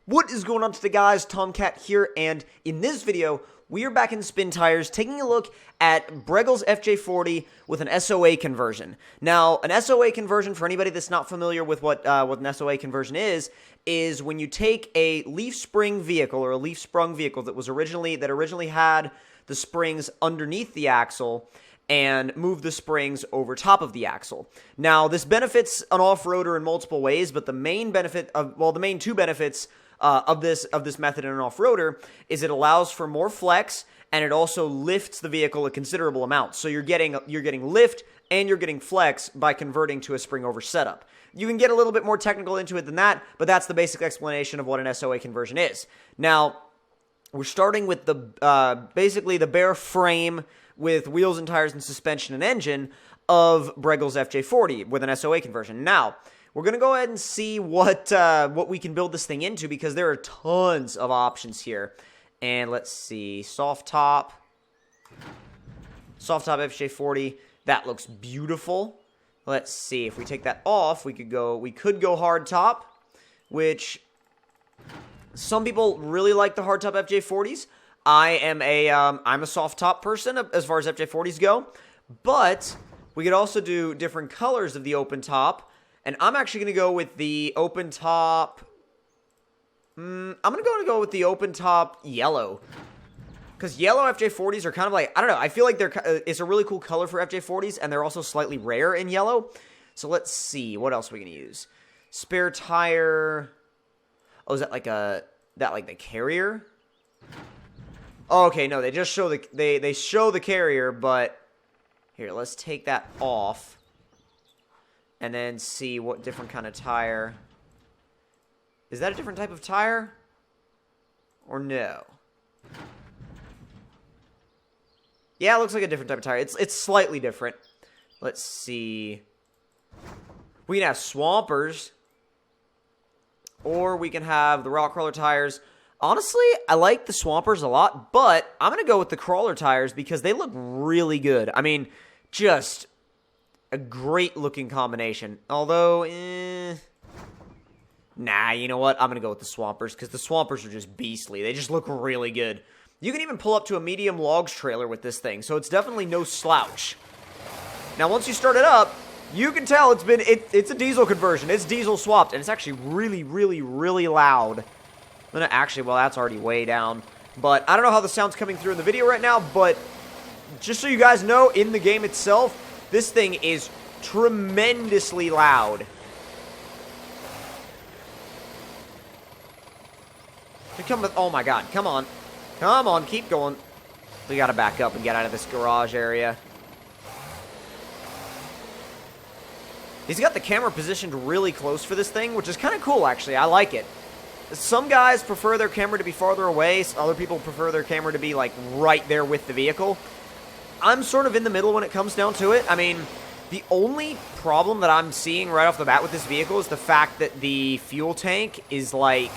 What is going on today, guys? Tomcat here, and in this video, we are back in Spin Tires taking a look at Bregel's FJ40 with an SOA conversion. Now, an SOA conversion, for anybody that's not familiar with what an SOA conversion is when you take a leaf spring vehicle or a leaf sprung vehicle that originally had the springs underneath the axle and move the springs over top of the axle. Now, this benefits an off-roader in multiple ways, but the main two benefits of this method in an off-roader is it allows for more flex, and it also lifts the vehicle a considerable amount. So you're getting lift and you're getting flex by converting to a spring-over setup. You can get a little bit more technical into it than that, but that's the basic explanation of what an SOA conversion is. Now, we're starting with basically the bare frame with wheels and tires and suspension and engine of Bregel's FJ40 with an SOA conversion. Now, we're going to go ahead and see what we can build this thing into, because there are tons of options here. And let's see, soft top FJ40, that looks beautiful. Let's see, if we take that off, we could go hard top, which some people really like the hard top FJ40s. I'm a soft top person as far as FJ40s go, but we could also do different colors of the open top, and I'm actually going to go with the open top. I'm going to go with the open top yellow, because yellow FJ40s are kind of like, I don't know, I feel like it's a really cool color for FJ40s, and they're also slightly rare in yellow. So let's see, what else are we going to use? Spare tire. Oh, is that like the carrier? Oh, okay, no, they just show they show the carrier, but here, let's take that off and then see what different kind of tire. Is that a different type of tire? Or no? Yeah, it looks like a different type of tire. It's slightly different. Let's see. We can have Swampers, or we can have the rock crawler tires. Honestly, I like the Swampers a lot, but I'm going to go with the crawler tires because they look really good. I mean, just a great looking combination. Although, nah, you know what? I'm going to go with the Swampers because the Swampers are just beastly. They just look really good. You can even pull up to a medium logs trailer with this thing, so it's definitely no slouch. Now, once you start it up, you can tell it's a diesel conversion. It's diesel swapped, and it's actually really, really, really loud. Actually, well, that's already way down. But I don't know how the sound's coming through in the video right now, but just so you guys know, in the game itself, this thing is tremendously loud. Oh my god, come on. Come on, keep going. We gotta back up and get out of this garage area. He's got the camera positioned really close for this thing, which is kind of cool, actually. I like it. Some guys prefer their camera to be farther away. Other people prefer their camera to be, like, right there with the vehicle. I'm sort of in the middle when it comes down to it. I mean, the only problem that I'm seeing right off the bat with this vehicle is the fact that the fuel tank is, like,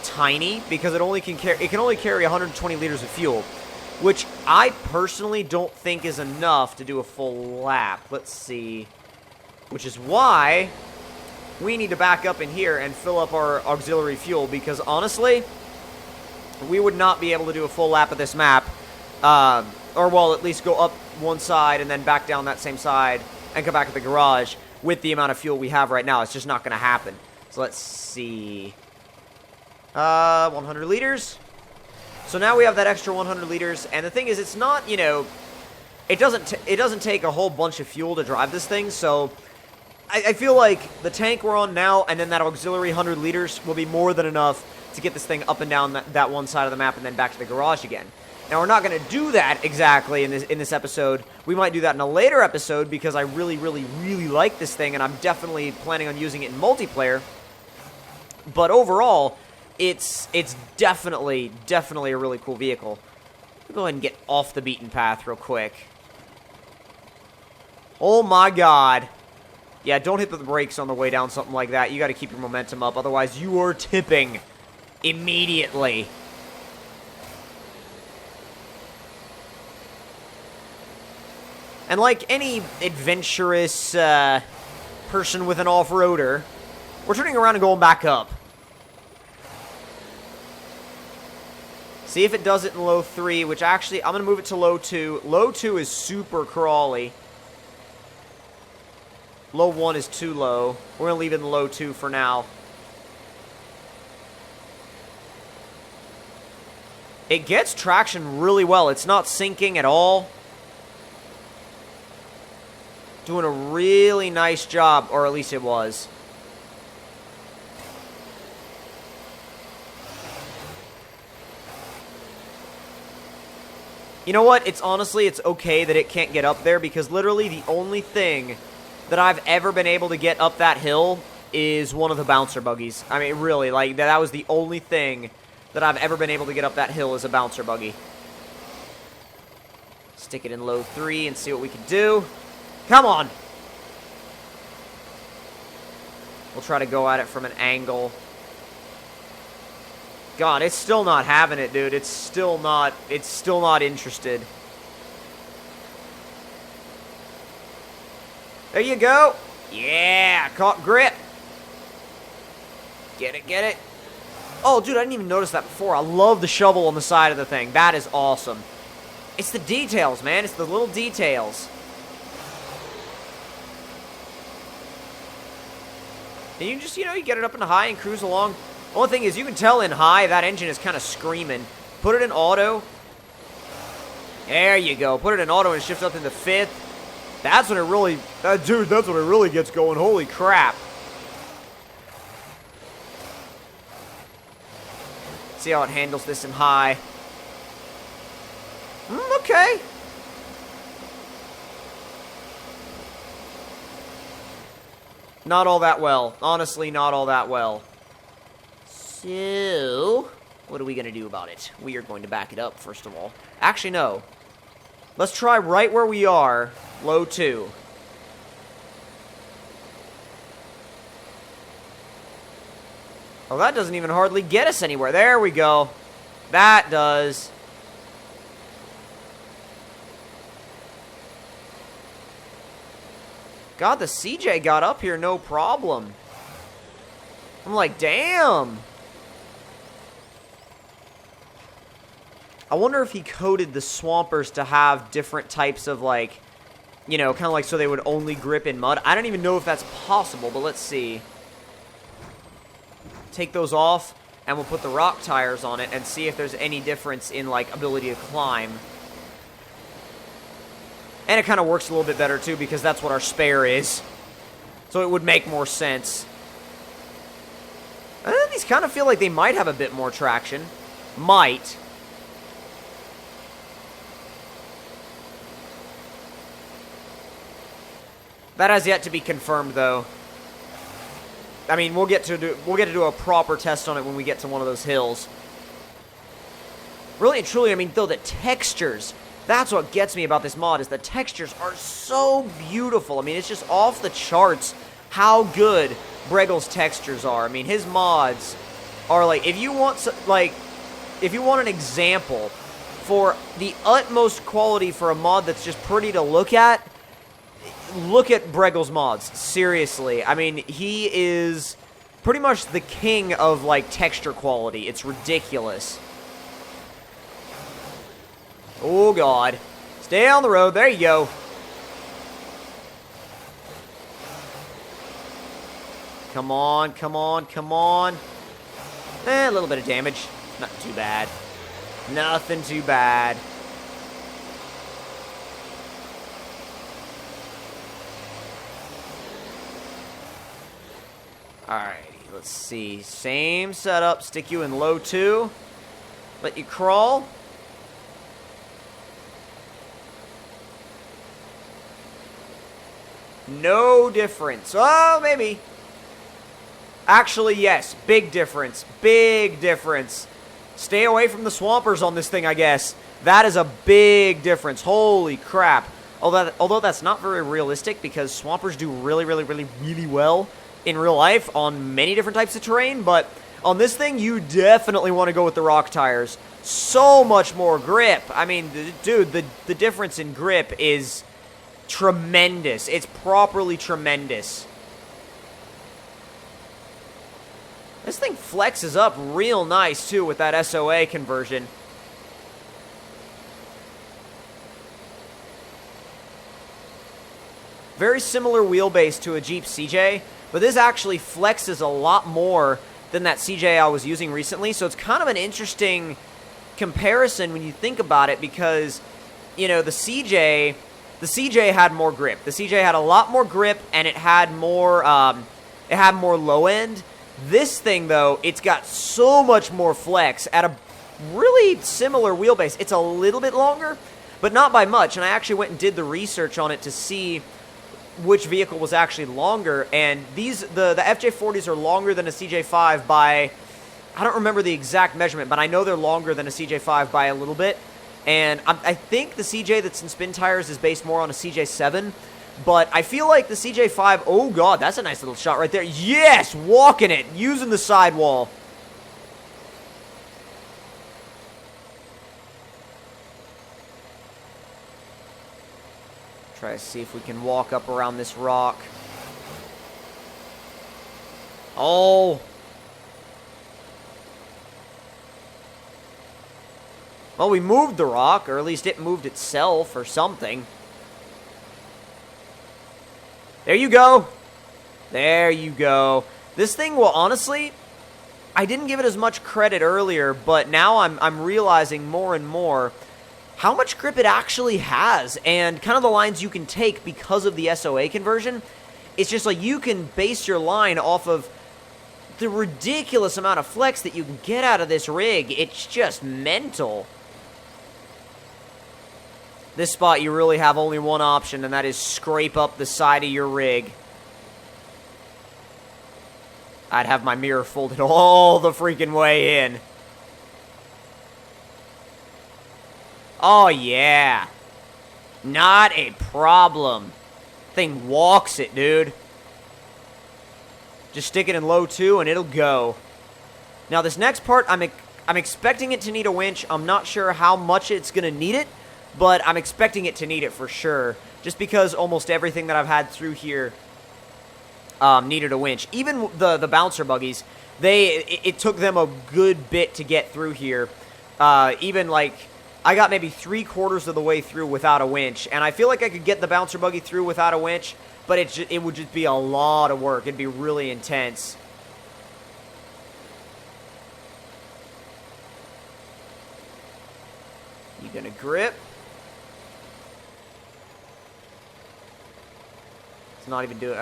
tiny, because it can only carry 120 liters of fuel, which I personally don't think is enough to do a full lap. Let's see. Which is why we need to back up in here and fill up our auxiliary fuel, because honestly, we would not be able to do a full lap of this map, or well, at least go up one side and then back down that same side and come back to the garage with the amount of fuel we have right now. It's just not going to happen. So let's see. 100 liters. So now we have that extra 100 liters, and the thing is, it's not, you know, it doesn't take a whole bunch of fuel to drive this thing, so I feel like the tank we're on now and then that auxiliary 100 liters will be more than enough to get this thing up and down that one side of the map and then back to the garage again. Now, we're not going to do that exactly in this episode. We might do that in a later episode because I really, really, really like this thing, and I'm definitely planning on using it in multiplayer. But overall, it's definitely a really cool vehicle. I'll go ahead and get off the beaten path real quick. Oh my god. Yeah, don't hit the brakes on the way down something like that. You got to keep your momentum up, otherwise you are tipping immediately. And like any adventurous person with an off-roader, we're turning around and going back up. See if it does it in low 3, which actually, I'm going to move it to low 2. Low 2 is super crawly. Low 1 is too low. We're going to leave it in low 2 for now. It gets traction really well. It's not sinking at all. Doing a really nice job, or at least it was. You know what? It's honestly, it's okay that it can't get up there, because literally the only thing that I've ever been able to get up that hill is one of the bouncer buggies. I mean, really, like, that was the only thing that I've ever been able to get up that hill is a bouncer buggy. Stick it in low 3 and see what we can do. Come on! We'll try to go at it from an angle. God, it's still not having it, dude. It's still not interested. There you go. Yeah, caught grip. Get it, get it. Oh, dude, I didn't even notice that before. I love the shovel on the side of the thing. That is awesome. It's the details, man. It's the little details. And you just, you know, you get it up in high and cruise along. Only thing is, you can tell in high, that engine is kind of screaming. Put it in auto. There you go. Put it in auto and shift up into 5th. That's when it really, dude, that's when it really gets going. Holy crap. See how it handles this in high. Okay. Not all that well. Honestly, not all that well. So, what are we going to do about it? We are going to back it up, first of all. Actually, no. Let's try right where we are, low 2. Oh, that doesn't even hardly get us anywhere. There we go. That does. God, the CJ got up here no problem. I'm like, damn. I wonder if he coded the Swampers to have different types of, like, you know, kind of like so they would only grip in mud. I don't even know if that's possible, but let's see. Take those off, and we'll put the rock tires on it and see if there's any difference in, like, ability to climb. And it kind of works a little bit better, too, because that's what our spare is. So it would make more sense. These kind of feel like they might have a bit more traction. Might. That has yet to be confirmed, though. I mean, we'll get to do a proper test on it when we get to one of those hills. Really and truly, I mean, though, the textures, that's what gets me about this mod, is the textures are so beautiful. I mean, it's just off the charts how good Bregel's textures are. I mean, his mods are like, if you want an example for the utmost quality for a mod that's just pretty to look at Bregel's mods. Seriously. I mean, he is pretty much the king of, like, texture quality. It's ridiculous. Oh, God. Stay on the road. There you go. Come on, come on, come on. A little bit of damage. Not too bad. Nothing too bad. Alrighty, let's see. Same setup. Stick you in low 2. Let you crawl. No difference. Oh, maybe. Actually, yes. Big difference. Big difference. Stay away from the Swampers on this thing, I guess. That is a big difference. Holy crap. Although that's not very realistic, because Swampers do really, really, really, really well in real life on many different types of terrain, but on this thing, you definitely want to go with the rock tires. So much more grip. I mean, dude, the difference in grip is tremendous. It's properly tremendous. This thing flexes up real nice, too, with that SOA conversion. Very similar wheelbase to a Jeep CJ, but this actually flexes a lot more than that CJ I was using recently, so it's kind of an interesting comparison when you think about it, because, you know, the CJ had more grip. The CJ had a lot more grip, and it had more low end. This thing, though, it's got so much more flex at a really similar wheelbase. It's a little bit longer, but not by much, and I actually went and did the research on it to see which vehicle was actually longer, and the FJ40s are longer than a CJ5 by, I don't remember the exact measurement, but I know they're longer than a CJ5 by a little bit. And I think the CJ that's in spin tires is based more on a CJ7, but I feel like the CJ5, oh god, that's a nice little shot right there. Yes, walking it, using the sidewall. Try to see if we can walk up around this rock. Oh. Well, we moved the rock, or at least it moved itself or something. There you go. There you go. This thing will, honestly, I didn't give it as much credit earlier, but now I'm realizing more and more how much grip it actually has, and kind of the lines you can take because of the SOA conversion. It's just like you can base your line off of the ridiculous amount of flex that you can get out of this rig. It's just mental. This spot, you really have only one option, and that is scrape up the side of your rig. I'd have my mirror folded all the freaking way in. Oh, yeah. Not a problem. Thing walks it, dude. Just stick it in low 2 and it'll go. Now, this next part, I'm expecting it to need a winch. I'm not sure how much it's going to need it, but I'm expecting it to need it for sure. Just because almost everything that I've had through here needed a winch. Even the bouncer buggies, it took them a good bit to get through here. Even like, I got maybe 3/4 of the way through without a winch, and I feel like I could get the bouncer buggy through without a winch, but it would just be a lot of work. It'd be really intense. You gonna grip? It's not even doing,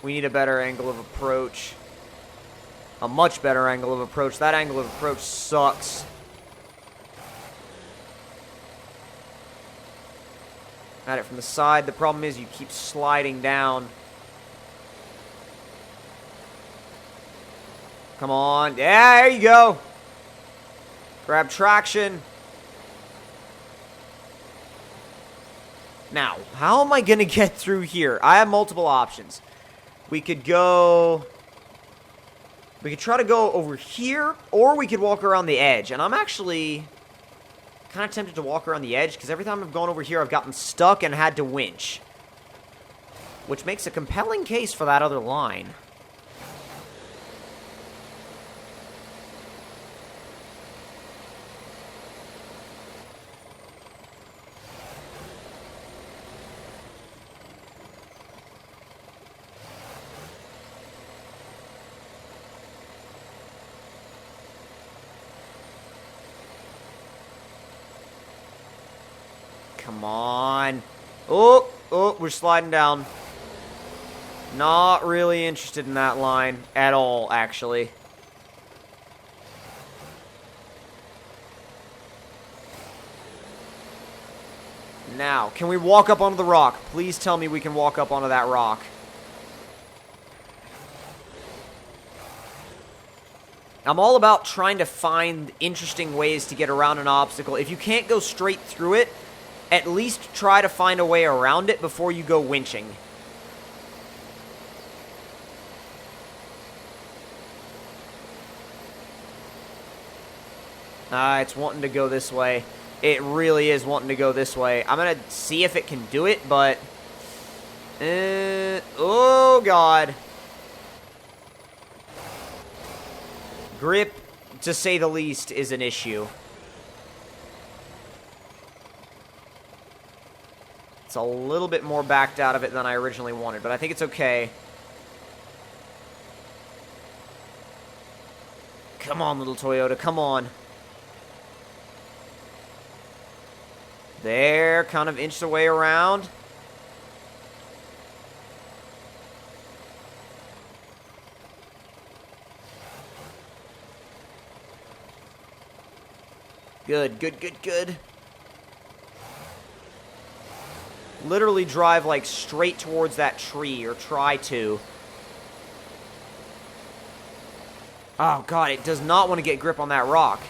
We need a better angle of approach. A much better angle of approach. That angle of approach sucks. At it from the side. The problem is you keep sliding down. Come on. Yeah, there you go. Grab traction. Now, how am I going to get through here? I have multiple options. We could try to go over here, or we could walk around the edge. And I'm actually kind of tempted to walk around the edge, because every time I've gone over here, I've gotten stuck and had to winch. Which makes a compelling case for that other line. Come on. Oh, we're sliding down. Not really interested in that line at all, actually. Now, can we walk up onto the rock? Please tell me we can walk up onto that rock. I'm all about trying to find interesting ways to get around an obstacle. If you can't go straight through it, at least try to find a way around it before you go winching. It's wanting to go this way. It really is wanting to go this way. I'm going to see if it can do it, but... oh, God. Grip to say the least, is an issue. It's a little bit more backed out of it than I originally wanted, but I think it's okay. Come on, little Toyota, come on. There, kind of inched away around. Good, good, good, good. Literally drive, like, straight towards that tree, or try to. Oh, God, it does not want to get grip on that rock.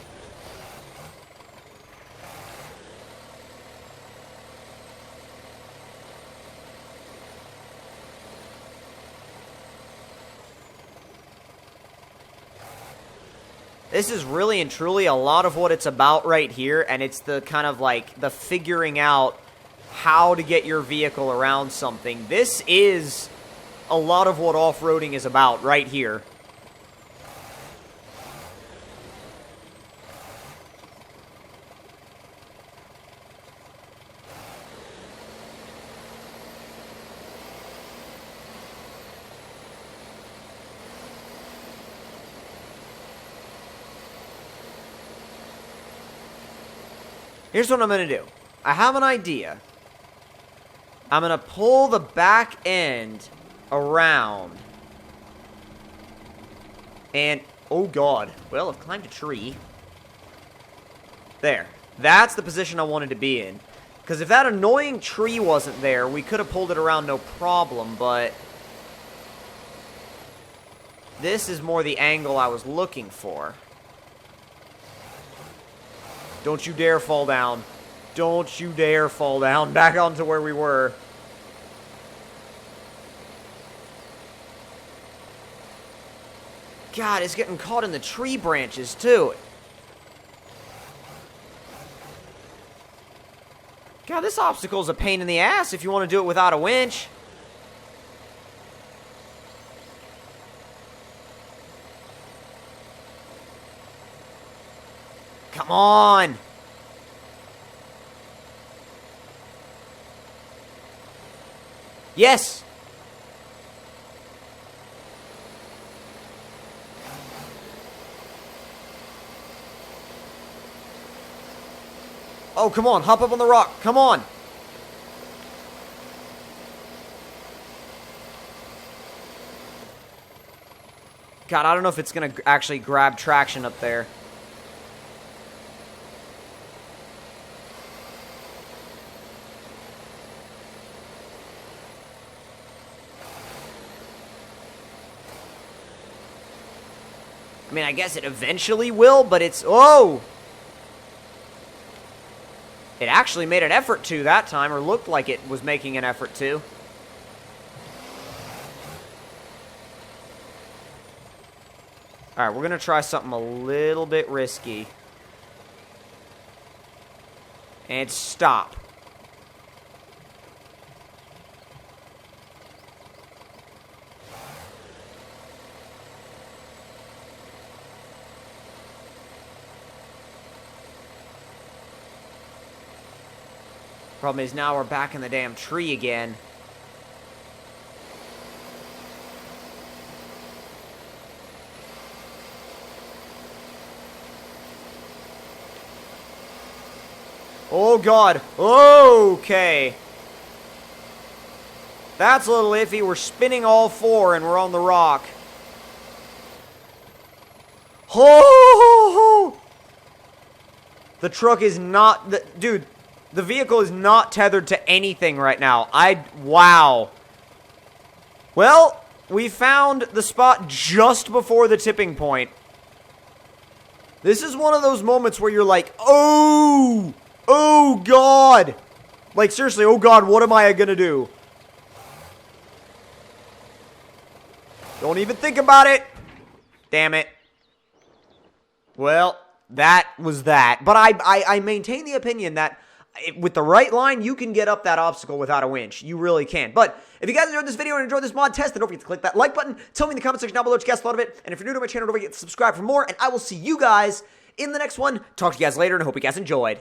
This is really and truly a lot of what it's about right here, and it's the kind of, like, the figuring out how to get your vehicle around something. This is a lot of what off-roading is about right here. Here's what I'm going to do. I have an idea. I'm going to pull the back end around. And, oh God. Well, I've climbed a tree. There. That's the position I wanted to be in. Because if that annoying tree wasn't there, we could have pulled it around no problem, but this is more the angle I was looking for. Don't you dare fall down. Don't you dare fall down. Back onto where we were. God, it's getting caught in the tree branches, too. God, this obstacle is a pain in the ass if you want to do it without a winch. Come on. Yes. Oh, come on. Hop up on the rock. Come on. God, I don't know if it's going to actually grab traction up there. I mean, I guess it eventually will, but it's... Oh! It actually made an effort to that time, or looked like it was making an effort to. Alright, we're going to try something a little bit risky. And stop. Problem is now we're back in the damn tree again. Oh God. Okay. That's a little iffy. We're spinning all four and we're on the rock. Oh! The truck is not... Dude... The vehicle is not tethered to anything right now. Wow. Well, we found the spot just before the tipping point. This is one of those moments where you're like, oh, oh God. Like, seriously, oh God, what am I gonna do? Don't even think about it. Damn it. Well, that was that. But I maintain the opinion that with the right line, you can get up that obstacle without a winch. You really can. But if you guys enjoyed this video and enjoyed this mod test, then don't forget to click that like button. Tell me in the comment section down below what you guys thought of it. And if you're new to my channel, don't forget to subscribe for more. And I will see you guys in the next one. Talk to you guys later, and I hope you guys enjoyed.